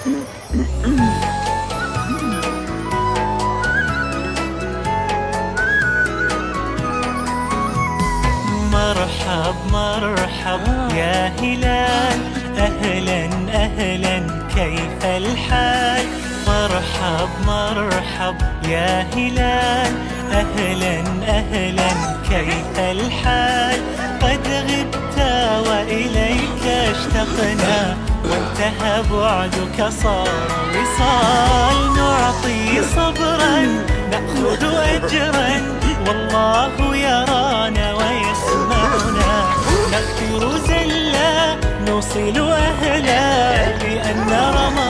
مرحب مرحب يا هلال، أهلا أهلا كيف الحال؟ مرحب مرحب يا هلال، أهلا أهلا كيف الحال؟ قد غبت وإليك اشتقنا، وانتهى بعدك صار وصال. نعطي صبرا نأخذ أجرا، والله يرانا ويسمعنا. نغفر زلا نوصل أهلا، لأن رمضان